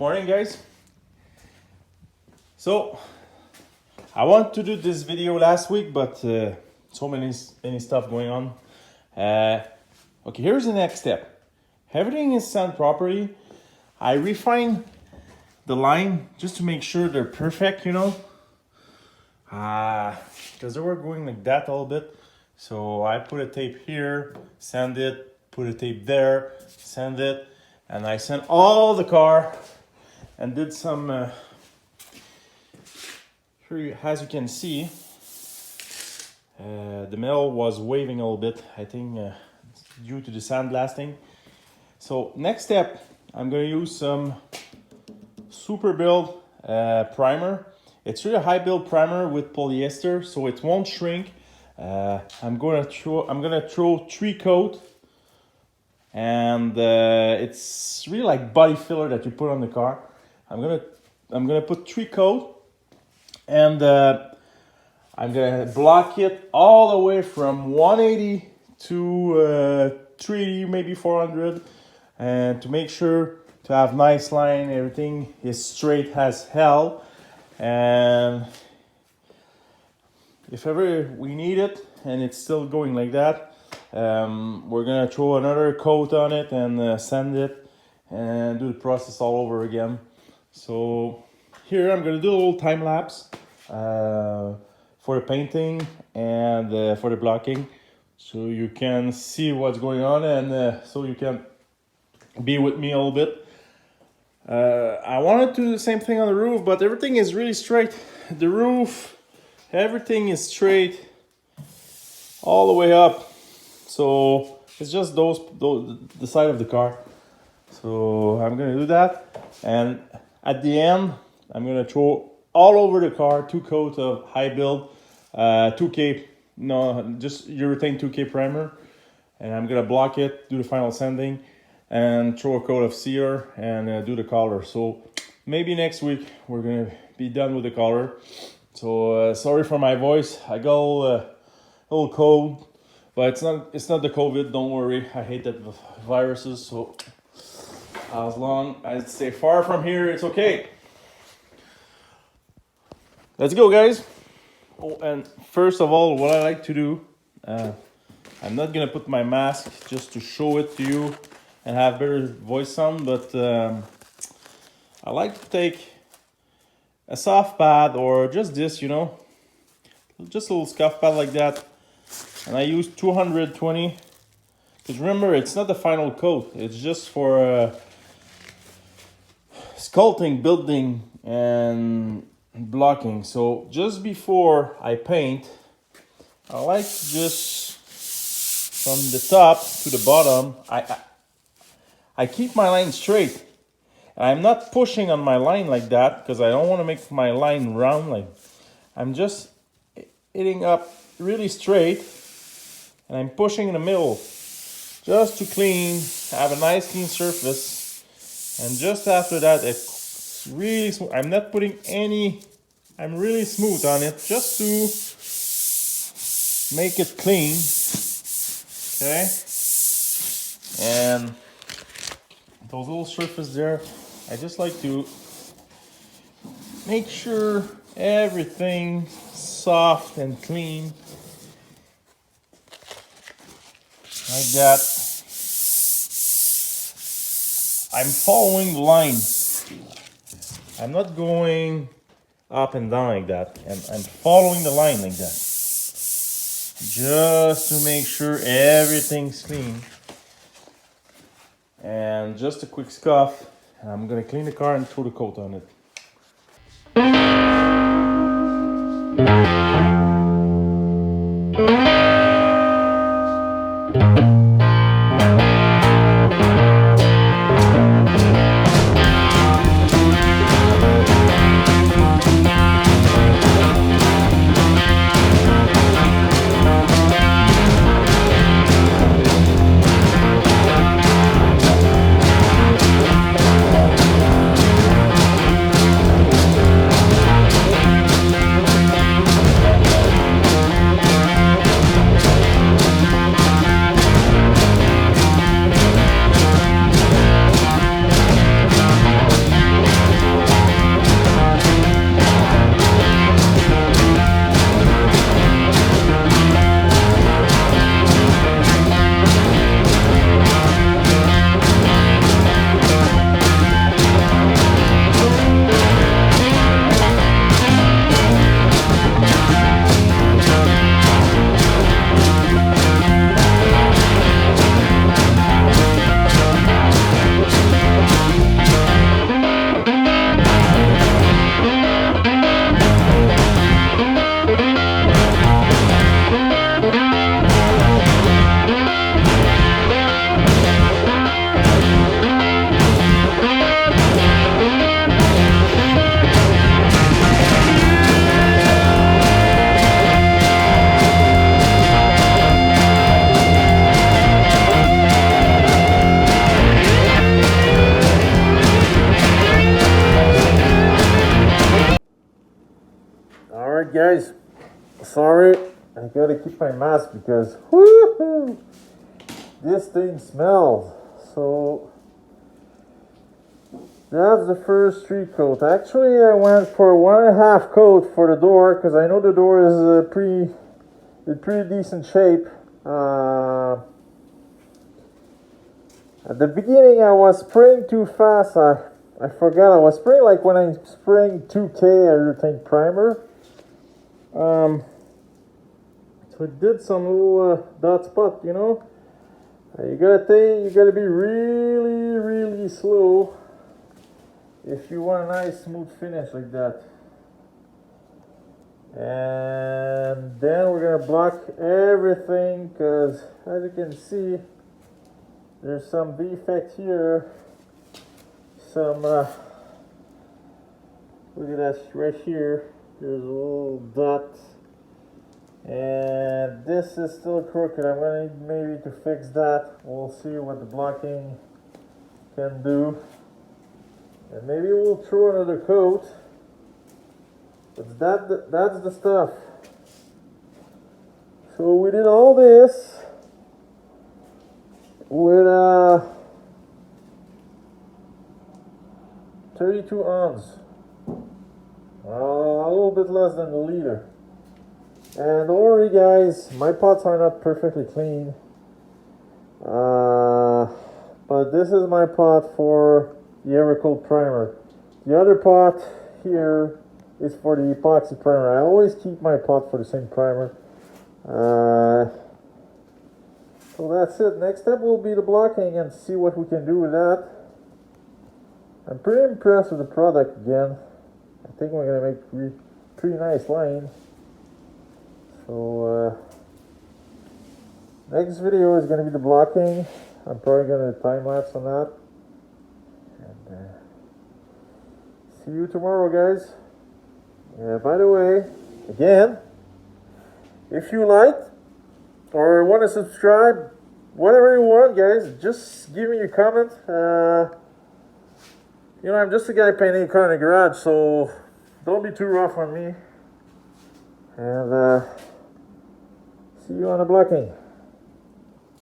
Morning, guys. So I wanted to do this video last week, but so many stuff going on. Okay, here's the next step. Everything is sand properly. I refine the line just to make sure they're perfect, you know, because they were going like that a little bit. So I put a tape here, sand it, put a tape there, sand it, and I sent all the car and did some, as you can see, the metal was waving a little bit, I think due to the sandblasting. So next step, I'm going to use some super build primer. It's really a high build primer with polyester, so it won't shrink. I'm gonna throw 3 coat, and it's really like body filler that you put on the car. I'm gonna put 3 coat, and I'm gonna block it all the way from 180 to 3, maybe 400, and to make sure to have nice line, everything is straight as hell. And if ever we need it and it's still going like that, we're gonna throw another coat on it and sand it and do the process all over again. So here I'm gonna do a little time lapse for the painting and for the blocking, so you can see what's going on, and so you can be with me a little bit. I wanted to do the same thing on the roof, but everything is really straight. The roof, everything is straight all the way up. So it's just the side of the car. So I'm gonna do that, and at the end I'm gonna throw all over the car 2 coats of high build 2K, no, just urethane 2K primer, and I'm gonna block it, do the final sanding, and throw a coat of sealer and do the color. So maybe next week we're gonna be done with the color. So sorry for my voice. I got a little cold, but it's not the COVID. Don't worry. I hate that viruses. So as long as I stay far from here, it's okay. Let's go, guys. Oh, and first of all, what I like to do, I'm not gonna put my mask just to show it to you and have better voice sound, but I like to take a soft pad or just this, you know, just a little scuff pad like that, and I use 220, because remember, it's not the final coat, it's just for sculpting, building, and blocking. So just before I paint, I like to just from the top to the bottom, I keep my line straight. I'm not pushing on my line like that because I don't want to make my line round. Like, I'm just hitting up really straight, and I'm pushing in the middle just to clean, have a nice clean surface. And just after that, it's really smooth. I'm not putting any, I'm really smooth on it just to make it clean. Okay, and those little surfaces there, I just like to make sure everything soft and clean like that. I'm following the line. I'm not going up and down like that. I'm following the line like that, just to make sure everything's clean. And just a quick scuff, and I'm gonna clean the car and throw the coat on it. sorry, I gotta keep my mask because whoo, this thing smells. So that's the first 3 coat. Actually, I went for 1.5 coat for the door because I know the door is in pretty decent shape. At the beginning, I was spraying too fast. I forgot I was spraying like when I'm spraying 2K urethane primer. So it did some little dot spot, you know. You gotta be really slow if you want a nice smooth finish like that. And then we're gonna block everything because, as you can see, there's some defect here. Some look at that right here. There's a little dot, and this is still crooked. I'm gonna need maybe to fix that. We'll see what the blocking can do, and maybe we'll throw another coat. But that's the stuff. So we did all this with 32 ounce, a little bit less than a liter. And don't worry guys, my pots are not perfectly clean, but this is my pot for the Evercoat primer. The other pot here is for the epoxy primer. I always keep my pot for the same primer. So that's it. Next step will be the blocking and see what we can do with that. I'm pretty impressed with the product again. I think we're gonna make pretty nice line. So next video is gonna be the blocking. I'm probably gonna time lapse on that. And see you tomorrow, guys. By the way, again, if you like or want to subscribe, whatever you want, guys, just give me a comment. You know, I'm just a guy painting a car in the garage, so don't be too rough on me. And see you on the blocking.